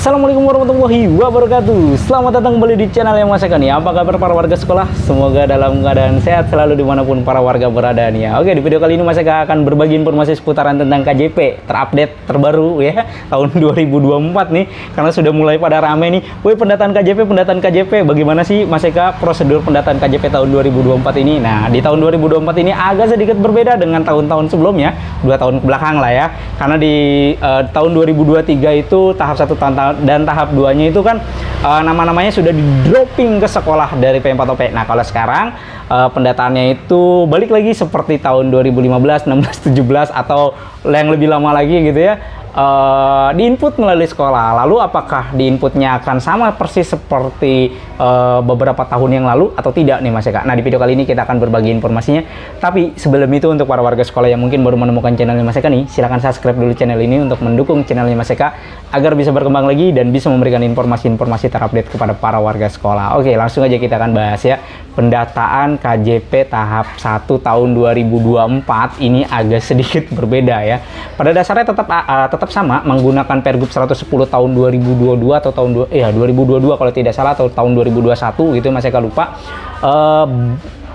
Assalamualaikum warahmatullahi wabarakatuh. Selamat datang kembali di channel yang Mas Eka nih. Apa kabar para warga sekolah? Semoga dalam keadaan sehat selalu dimanapun para warga berada nih ya. Oke, di video kali ini Mas Eka akan berbagi informasi seputaran tentang KJP terupdate terbaru ya tahun 2024 nih. Karena sudah mulai pada rame nih. Woi, pendataan KJP. Bagaimana sih Mas Eka prosedur pendataan KJP tahun 2024 ini? Nah, di tahun 2024 ini agak sedikit berbeda dengan tahun-tahun sebelumnya, 2 tahun kebelakang lah ya. Karena di tahun 2023 itu tahap 1 dan tahap 2-nya itu kan nama-namanya sudah di dropping ke sekolah dari P4OP. Nah, kalau sekarang pendataannya itu balik lagi seperti tahun 2015, 16, 17 atau yang lebih lama lagi gitu ya. Diinput melalui sekolah. Lalu apakah diinputnya akan sama persis seperti beberapa tahun yang lalu atau tidak nih Mas Eka? Nah, di video kali ini kita akan berbagi informasinya. Tapi sebelum itu, untuk para warga sekolah yang mungkin baru menemukan channelnya Mas Eka nih, silahkan subscribe dulu channel ini untuk mendukung channelnya Mas Eka agar bisa berkembang lagi dan bisa memberikan informasi-informasi terupdate kepada para warga sekolah. Oke, langsung aja kita akan bahas ya. Pendataan KJP tahap 1 tahun 2024 ini agak sedikit berbeda ya. Pada dasarnya tetap sama, menggunakan Pergub 110 tahun 2022 atau tahun 2022 kalau tidak salah, atau tahun 2021 gitu, Mas Eka lupa.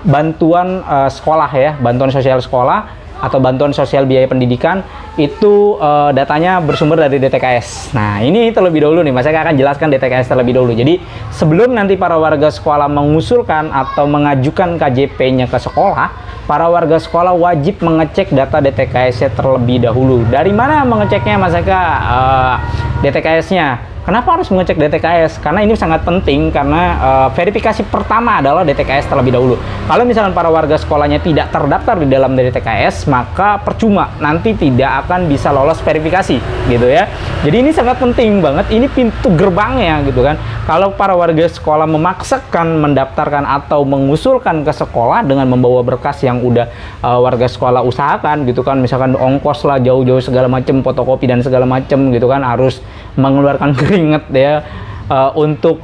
Bantuan sekolah ya, bantuan sosial sekolah atau bantuan sosial biaya pendidikan itu datanya bersumber dari DTKS. Nah, ini terlebih dahulu nih, Mas Eka akan jelaskan DTKS terlebih dahulu. Jadi sebelum nanti para warga sekolah mengusulkan atau mengajukan KJP-nya ke sekolah, para warga sekolah wajib mengecek data DTKS-nya terlebih dahulu. Dari mana mengeceknya, Mas Eka? DTKS-nya. Kenapa harus mengecek DTKS? Karena ini sangat penting, karena verifikasi pertama adalah DTKS terlebih dahulu. Kalau misalkan para warga sekolahnya tidak terdaftar di dalam DTKS, maka percuma, nanti tidak akan bisa lolos verifikasi gitu ya. Jadi ini sangat penting banget, ini pintu gerbangnya gitu kan. Kalau para warga sekolah memaksakan mendaftarkan atau mengusulkan ke sekolah dengan membawa berkas yang udah warga sekolah usahakan gitu kan, misalkan ongkos lah jauh-jauh segala macam, fotokopi dan segala macam gitu kan, harus mengeluarkan keringet ya untuk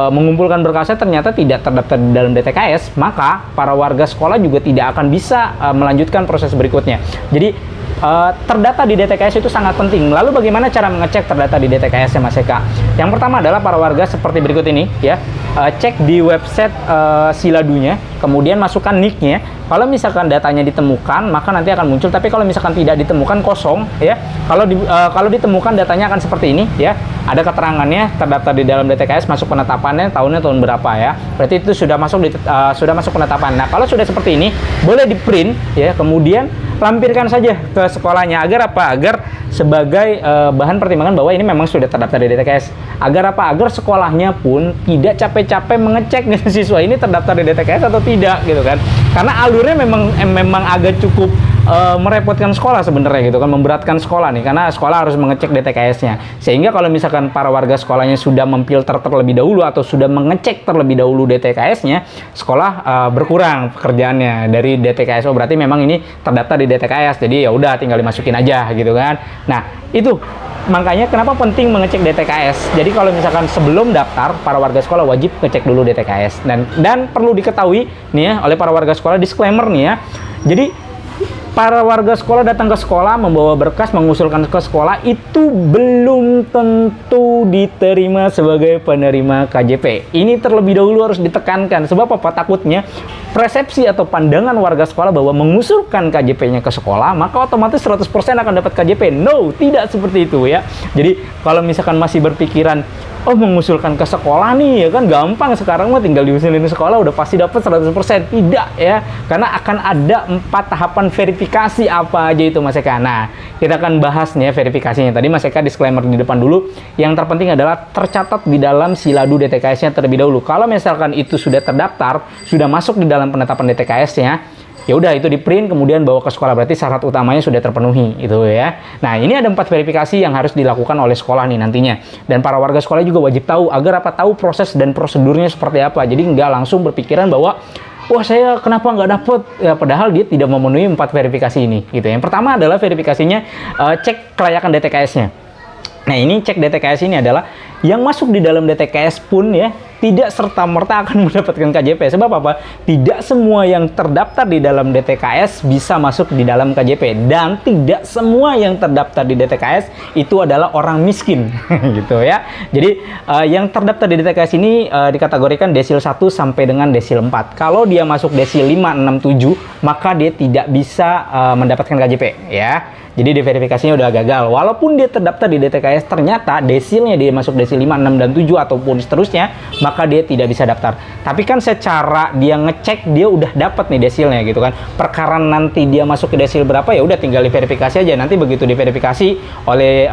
mengumpulkan berkasnya, ternyata tidak terdaftar di dalam DTKS, maka para warga sekolah juga tidak akan bisa melanjutkan proses berikutnya. Jadi terdata di DTKS itu sangat penting. Lalu bagaimana cara mengecek terdata di DTKS ya Mas Eka? Yang pertama adalah para warga seperti berikut ini ya. Cek di website Siladunya, kemudian masukkan nick-nya. Kalau misalkan datanya ditemukan, maka nanti akan muncul. Tapi kalau misalkan tidak ditemukan, kosong ya. Kalau ditemukan, datanya akan seperti ini ya. Ada keterangannya, terdaftar di dalam DTKS, masuk penetapannya, tahunnya tahun berapa ya. Berarti itu sudah masuk penetapan. Nah, kalau sudah seperti ini, boleh di print ya. Kemudian lampirkan saja ke sekolahnya. Agar apa? Agar sebagai bahan pertimbangan bahwa ini memang sudah terdaftar di DTKS. Agar apa? Agar sekolahnya pun tidak capek-capek mengecek siswa ini terdaftar di DTKS atau tidak gitu kan. Karena alurnya memang agak cukup merepotkan sekolah sebenarnya gitu kan, memberatkan sekolah nih, karena sekolah harus mengecek DTKS-nya. Sehingga kalau misalkan para warga sekolahnya sudah memfilter terlebih dahulu atau sudah mengecek terlebih dahulu DTKS-nya, sekolah berkurang pekerjaannya dari DTKS. Oh, berarti memang ini terdaftar di DTKS. Jadi ya udah, tinggal dimasukin aja gitu kan. Nah, itu makanya kenapa penting mengecek DTKS. Jadi kalau misalkan sebelum daftar, para warga sekolah wajib ngecek dulu DTKS. Dan perlu diketahui nih ya oleh para warga sekolah, disclaimer nih ya. Jadi para warga sekolah datang ke sekolah membawa berkas, mengusulkan ke sekolah, itu belum tentu diterima sebagai penerima KJP. Ini terlebih dahulu harus ditekankan. Sebab apa? Takutnya persepsi atau pandangan warga sekolah bahwa mengusulkan KJP-nya ke sekolah, maka otomatis 100% akan dapat KJP. No, tidak seperti itu ya. Jadi kalau misalkan masih berpikiran, oh mengusulkan ke sekolah nih ya kan gampang, sekarang mah tinggal diusulin ke sekolah udah pasti dapat 100%. Tidak ya, karena akan ada 4 tahapan verifikasi apa aja itu Mas Eka. Nah, kita akan bahas nih ya verifikasinya. Tadi Mas Eka disclaimer di depan dulu. Yang terpenting adalah tercatat di dalam Siladu DTKS-nya terlebih dahulu. Kalau misalkan itu sudah terdaftar, sudah masuk di dalam penetapan DTKS-nya, ya udah itu di print kemudian bawa ke sekolah, berarti syarat utamanya sudah terpenuhi itu ya. Nah, ini ada 4 verifikasi yang harus dilakukan oleh sekolah nih nantinya, dan para warga sekolah juga wajib tahu. Agar apa? Tahu proses dan prosedurnya seperti apa. Jadi nggak langsung berpikiran bahwa wah, saya kenapa nggak dapet ya, padahal dia tidak memenuhi 4 verifikasi ini gitu. Yang pertama adalah verifikasinya cek kelayakan DTKS-nya. Nah, ini cek DTKS ini adalah yang masuk di dalam DTKS pun ya, tidak serta-merta akan mendapatkan KJP. Sebab apa? Tidak semua yang terdaftar di dalam DTKS bisa masuk di dalam KJP, dan tidak semua yang terdaftar di DTKS itu adalah orang miskin gitu ya. Jadi yang terdaftar di DTKS ini dikategorikan desil 1 sampai dengan desil 4. Kalau dia masuk desil 5, 6, 7, maka dia tidak bisa mendapatkan KJP ya. Jadi diverifikasinya udah gagal. Walaupun dia terdaftar di DTKS, ternyata desilnya dia masuk desil 5, 6, dan 7 ataupun seterusnya, maka dia tidak bisa daftar. Tapi kan secara dia ngecek, dia udah dapat nih desilnya gitu kan. Perkara nanti dia masuk ke desil berapa, ya udah tinggal diverifikasi aja. Nanti begitu diverifikasi oleh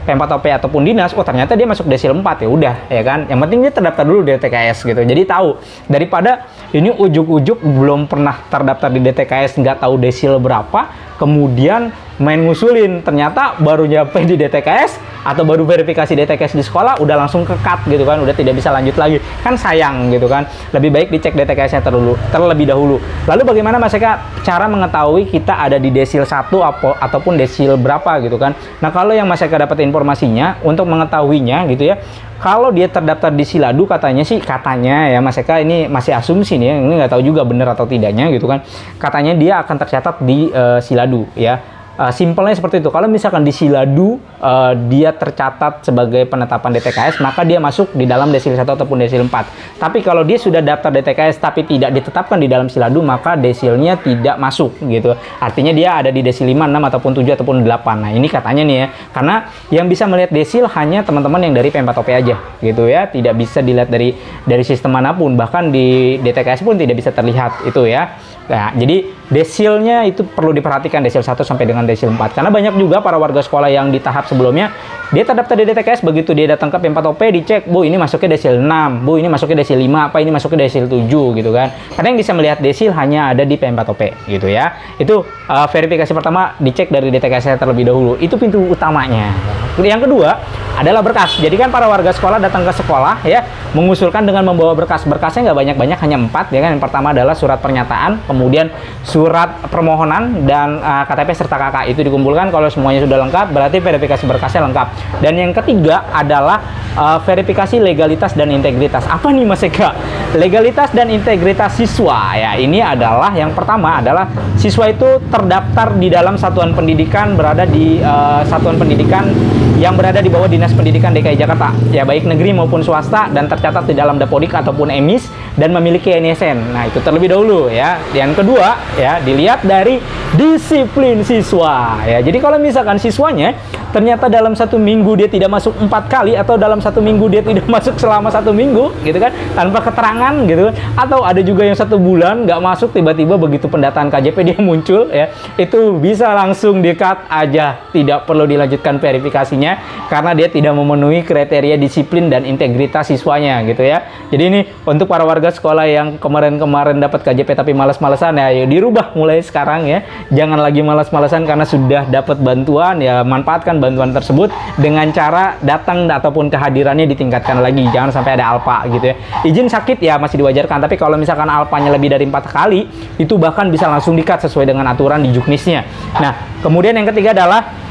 Pempat-OP ataupun dinas, oh ternyata dia masuk desil 4, ya udah ya kan. Yang penting dia terdaftar dulu di DTKS gitu. Jadi tahu, daripada ini ujuk-ujuk belum pernah terdaftar di DTKS, nggak tahu desil berapa, kemudian main ngusulin, ternyata baru nyampe di DTKS atau baru verifikasi DTKS di sekolah udah langsung ke cut gitu kan, udah tidak bisa lanjut lagi, kan sayang gitu kan. Lebih baik dicek DTKS-nya terlebih dahulu. Lalu bagaimana Mas Eka cara mengetahui kita ada di desil 1 ataupun desil berapa gitu kan. Nah, kalau yang Mas Eka dapat informasinya untuk mengetahuinya gitu ya, kalau dia terdaftar di Siladu, katanya ya Mas Eka, ini masih asumsi nih ya, ini nggak tahu juga benar atau tidaknya gitu kan, katanya dia akan tercatat di Siladu ya. Simpelnya seperti itu. Kalau misalkan di Siladu dia tercatat sebagai penetapan DTKS, maka dia masuk di dalam desil 1 ataupun desil 4. Tapi kalau dia sudah daftar DTKS tapi tidak ditetapkan di dalam Siladu, maka desilnya tidak masuk gitu. Artinya dia ada di desil 5, 6 ataupun 7 ataupun 8. Nah, ini katanya nih ya. Karena yang bisa melihat desil hanya teman-teman yang dari Pempat-OP aja gitu ya. Tidak bisa dilihat dari sistem manapun. Bahkan di DTKS pun tidak bisa terlihat itu ya. Nah, jadi desilnya itu perlu diperhatikan, desil 1 sampai dengan desil 4. Karena banyak juga para warga sekolah yang di tahap sebelumnya dia terdaftar di DTKS, begitu dia datang ke Pempat-OP dicek, Bu ini masuknya desil 6, Bu ini masuknya desil 5, apa ini masuknya desil 7 gitu kan. Karena yang bisa melihat desil hanya ada di Pempat-OP gitu ya. Itu verifikasi pertama, dicek dari DTKS terlebih dahulu. Itu pintu utamanya. Yang kedua adalah berkas. Jadi kan para warga sekolah datang ke sekolah ya, mengusulkan dengan membawa berkas. Berkasnya nggak banyak-banyak, hanya 4 ya kan. Yang pertama adalah surat pernyataan, kemudian surat permohonan, dan KTP serta KK. Itu dikumpulkan. Kalau semuanya sudah lengkap, berarti verifikasi berkasnya lengkap. Dan yang ketiga adalah verifikasi legalitas dan integritas. Apa nih Mas Eka? Legalitas dan integritas siswa ya. Ini adalah yang pertama adalah siswa itu terdaftar di dalam satuan pendidikan, berada di satuan pendidikan yang berada di bawah Dinas Pendidikan DKI Jakarta ya, baik negeri maupun swasta, dan tercatat di dalam Dapodik ataupun EMIS dan memiliki NISN. Nah, itu terlebih dahulu ya. Yang kedua ya, dilihat dari disiplin siswa ya. Jadi kalau misalkan siswanya ternyata dalam 1 minggu dia tidak masuk 4 kali, atau dalam 1 minggu dia tidak masuk selama 1 minggu gitu kan, tanpa keterangan gitu, atau ada juga yang 1 bulan nggak masuk, tiba-tiba begitu pendataan KJP dia muncul ya, itu bisa langsung di-cut aja, tidak perlu dilanjutkan verifikasinya karena dia tidak memenuhi kriteria disiplin dan integritas siswanya gitu ya. Jadi ini untuk para warga sekolah yang kemarin-kemarin dapat KJP tapi malas-malasan ya, yuk dirubah mulai sekarang ya. Jangan lagi malas-malasan karena sudah dapat bantuan ya, manfaatkan bantuan tersebut dengan cara datang ataupun kehadirannya ditingkatkan lagi. Jangan sampai ada alpa gitu ya. Izin sakit ya masih diwajarkan, tapi kalau misalkan alpanya lebih dari 4 kali, itu bahkan bisa langsung di-cut sesuai dengan aturan di Juknisnya. Nah, kemudian yang ketiga adalah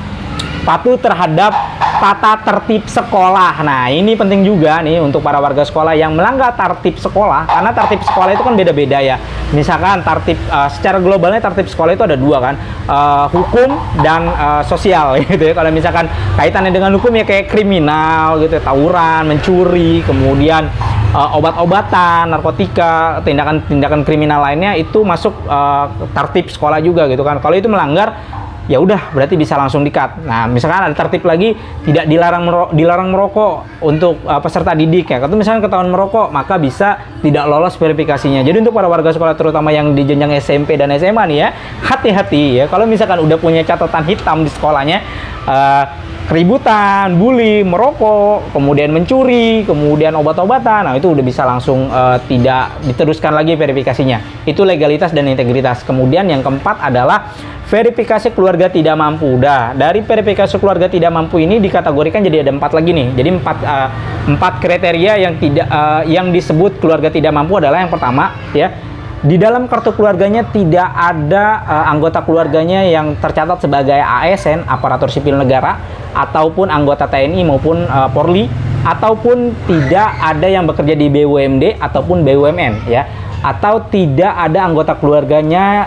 patuh terhadap tata tertib sekolah. Nah, ini penting juga nih untuk para warga sekolah yang melanggar tertib sekolah, karena tertib sekolah itu kan beda-beda ya. Misalkan tertib secara globalnya tertib sekolah itu ada 2 kan, hukum dan sosial gitu ya. Kalau misalkan kaitannya dengan hukum ya kayak kriminal gitu, tawuran, mencuri, kemudian obat-obatan, narkotika, tindakan-tindakan kriminal lainnya itu masuk tertib sekolah juga gitu kan. Kalau itu melanggar, ya udah berarti bisa langsung di-cut. Nah, misalkan ada tertib lagi, tidak dilarang merokok untuk peserta didik ya. Kalau misalkan ketahuan merokok, maka bisa tidak lolos verifikasinya. Jadi untuk para warga sekolah terutama yang di jenjang SMP dan SMA nih ya, hati-hati ya. Kalau misalkan udah punya catatan hitam di sekolahnya, keributan, bully, merokok, kemudian mencuri, kemudian obat-obatan, nah itu udah bisa langsung tidak diteruskan lagi verifikasinya. Itu legalitas dan integritas. Kemudian yang keempat adalah verifikasi keluarga tidak mampu. Udah, dari verifikasi keluarga tidak mampu ini dikategorikan jadi ada 4 lagi nih. Jadi 4 kriteria yang yang disebut keluarga tidak mampu adalah yang pertama ya, di dalam kartu keluarganya tidak ada anggota keluarganya yang tercatat sebagai ASN, aparatur sipil negara, ataupun anggota TNI maupun Polri, ataupun tidak ada yang bekerja di BUMD ataupun BUMN ya, atau tidak ada anggota keluarganya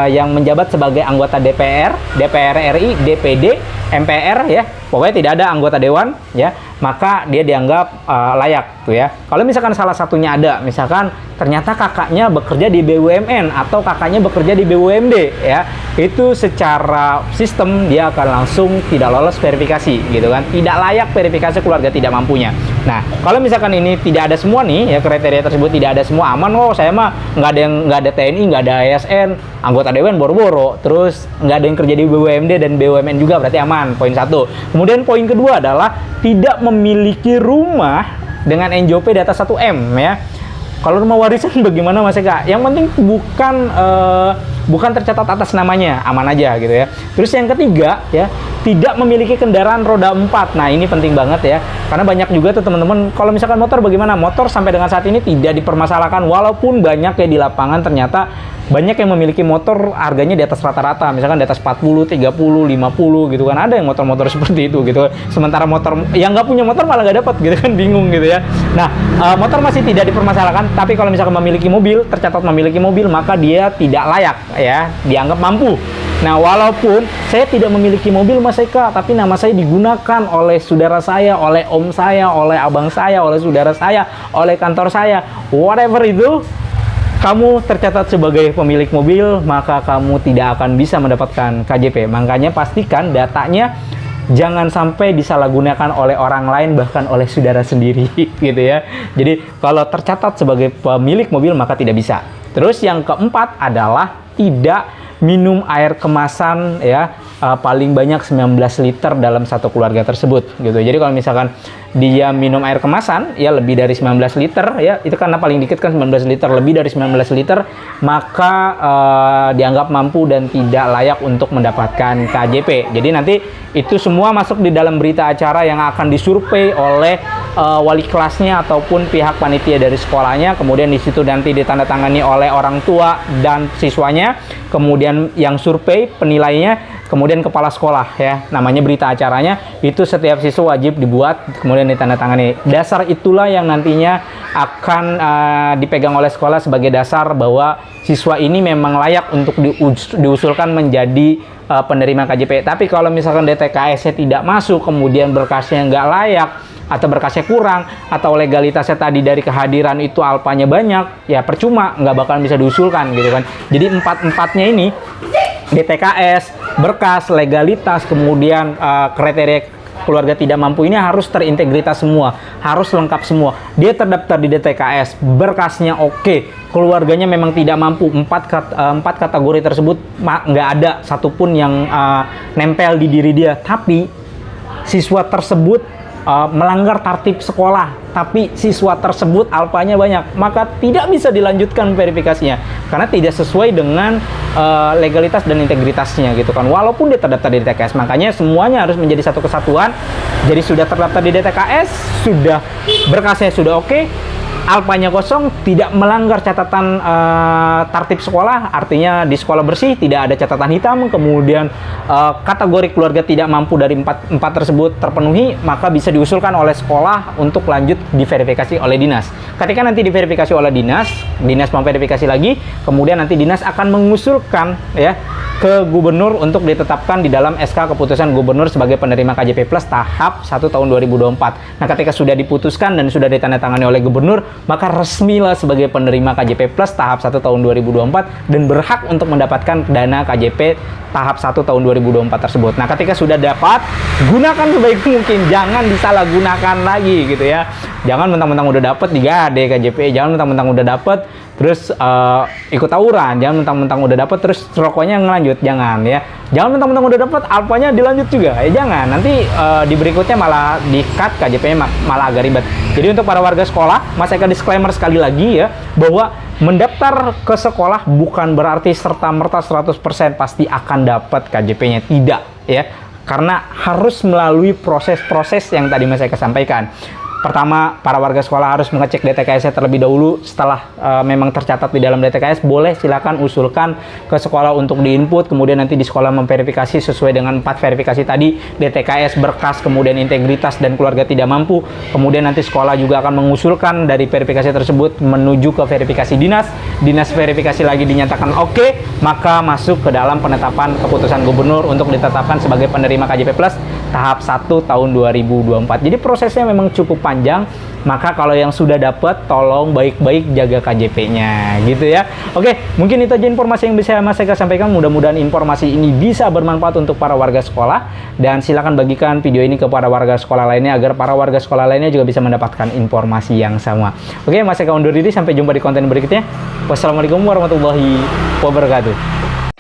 yang menjabat sebagai anggota DPR, DPR RI, DPD, MPR ya, pokoknya tidak ada anggota dewan ya, maka dia dianggap layak tuh ya. Kalau misalkan salah satunya ada, misalkan ternyata kakaknya bekerja di BUMN atau kakaknya bekerja di BUMD ya, itu secara sistem dia akan langsung tidak lolos verifikasi gitu kan, tidak layak verifikasi keluarga tidak mampunya. Nah, kalau misalkan ini tidak ada semua nih ya, kriteria tersebut tidak ada semua, aman, oh saya mah nggak ada TNI, nggak ada ASN, anggota dewan boro-boro, terus nggak ada yang kerja di BUMD dan BUMN juga, berarti aman. Poin satu. Kemudian poin kedua adalah tidak memiliki rumah dengan NJOP di atas 1 M ya. Kalau rumah warisan bagaimana Mas Eka? Yang penting bukan tercatat atas namanya, aman aja gitu ya. Terus yang ketiga ya, tidak memiliki kendaraan roda 4. Nah, ini penting banget ya. Karena banyak juga tuh teman-teman, kalau misalkan motor bagaimana? Motor sampai dengan saat ini tidak dipermasalahkan, walaupun banyak ya di lapangan ternyata banyak yang memiliki motor harganya di atas rata-rata, misalkan di atas 40, 30, 50 gitu kan, ada yang motor-motor seperti itu gitu. Sementara motor yang nggak punya motor malah nggak dapat gitu kan, bingung gitu ya. Nah, motor masih tidak dipermasalahkan, tapi kalau misalkan memiliki mobil, tercatat memiliki mobil, maka dia tidak layak ya, dianggap mampu. Nah, walaupun saya tidak memiliki mobil Mas Eka, tapi nama saya digunakan oleh saudara saya, oleh om saya, oleh abang saya, oleh saudara saya, oleh kantor saya, whatever itu, kamu tercatat sebagai pemilik mobil, maka kamu tidak akan bisa mendapatkan KJP. Makanya pastikan datanya jangan sampai disalahgunakan oleh orang lain, bahkan oleh saudara sendiri gitu ya. Jadi kalau tercatat sebagai pemilik mobil maka tidak bisa. Terus yang keempat adalah tidak minum air kemasan ya, paling banyak 19 liter dalam satu keluarga tersebut gitu. Jadi kalau misalkan dia minum air kemasan ya lebih dari 19 liter ya, itu karena paling dikit kan 19 liter, lebih dari 19 liter maka dianggap mampu dan tidak layak untuk mendapatkan KJP. Jadi nanti itu semua masuk di dalam berita acara yang akan disurvei oleh wali kelasnya ataupun pihak panitia dari sekolahnya, kemudian di situ nanti ditandatangani oleh orang tua dan siswanya, kemudian yang survei penilainya, kemudian kepala sekolah ya, namanya berita acaranya. Itu setiap siswa wajib dibuat kemudian ditandatangani. Dasar itulah yang nantinya akan dipegang oleh sekolah sebagai dasar bahwa siswa ini memang layak untuk diusulkan menjadi penerima KJP. Tapi kalau misalkan DTKS-nya tidak masuk, kemudian berkasnya nggak layak atau berkasnya kurang, atau legalitasnya tadi dari kehadiran itu alpanya banyak, ya percuma, nggak bakalan bisa diusulkan gitu kan. Jadi empat-empatnya ini, DTKS, berkas, legalitas, kemudian kriteria keluarga tidak mampu ini harus terintegritas semua, harus lengkap semua. Dia terdaftar di DTKS, berkasnya oke, keluarganya memang tidak mampu, empat kategori tersebut nggak ada satupun yang nempel di diri dia, tapi siswa tersebut melanggar tertib sekolah, tapi siswa tersebut alpanya banyak, maka tidak bisa dilanjutkan verifikasinya karena tidak sesuai dengan legalitas dan integritasnya gitu kan, walaupun dia terdaftar di DTKS. Makanya semuanya harus menjadi satu kesatuan. Jadi sudah terdaftar di DTKS, sudah berkasnya sudah oke, alpanya kosong, tidak melanggar catatan tertib sekolah, artinya di sekolah bersih, tidak ada catatan hitam, kemudian kategori keluarga tidak mampu dari empat tersebut terpenuhi, maka bisa diusulkan oleh sekolah untuk lanjut diverifikasi oleh dinas. Ketika nanti diverifikasi oleh dinas memverifikasi lagi, kemudian nanti dinas akan mengusulkan ya ke gubernur untuk ditetapkan di dalam SK keputusan gubernur sebagai penerima KJP Plus tahap 1 tahun 2024. Nah, ketika sudah diputuskan dan sudah ditandatangani oleh gubernur, maka resmilah sebagai penerima KJP Plus tahap 1 tahun 2024 dan berhak untuk mendapatkan dana KJP tahap 1 tahun 2024 tersebut. Nah, ketika sudah dapat, gunakan sebaik mungkin, jangan disalahgunakan lagi gitu ya. Jangan mentang-mentang udah dapat digade KJP, jangan mentang-mentang udah dapat terus ikut tawuran, jangan mentang-mentang udah dapat terus rokoknya ngelanjut, jangan ya. Jangan mentang-mentang udah dapat alpanya dilanjut juga, ya jangan. Nanti di berikutnya malah di-cut KJP-nya malah agak ribet. Jadi untuk para warga sekolah, Mas Eka disclaimer sekali lagi ya, bahwa mendaftar ke sekolah bukan berarti serta-merta 100% pasti akan dapat KJP-nya, tidak ya. Karena harus melalui proses-proses yang tadi Mas Eka sampaikan. pertama, para warga sekolah harus mengecek DTKS-nya terlebih dahulu. Setelah memang tercatat di dalam DTKS, boleh silakan usulkan ke sekolah untuk diinput, kemudian nanti di sekolah memverifikasi sesuai dengan 4 verifikasi tadi, DTKS, berkas, kemudian integritas, dan keluarga tidak mampu. Kemudian nanti sekolah juga akan mengusulkan dari verifikasi tersebut menuju ke verifikasi dinas. Dinas verifikasi lagi dinyatakan oke, maka masuk ke dalam penetapan keputusan gubernur untuk ditetapkan sebagai penerima KJP Plus tahap 1 tahun 2024. Jadi prosesnya memang cukup panjang, maka kalau yang sudah dapat tolong baik-baik jaga KJP-nya gitu ya. Oke, mungkin itu aja informasi yang bisa Mas Eka sampaikan. Mudah-mudahan informasi ini bisa bermanfaat untuk para warga sekolah, dan silakan bagikan video ini ke para warga sekolah lainnya agar para warga sekolah lainnya juga bisa mendapatkan informasi yang sama. Oke, Mas Eka undur diri, sampai jumpa di konten berikutnya. Wassalamualaikum warahmatullahi wabarakatuh.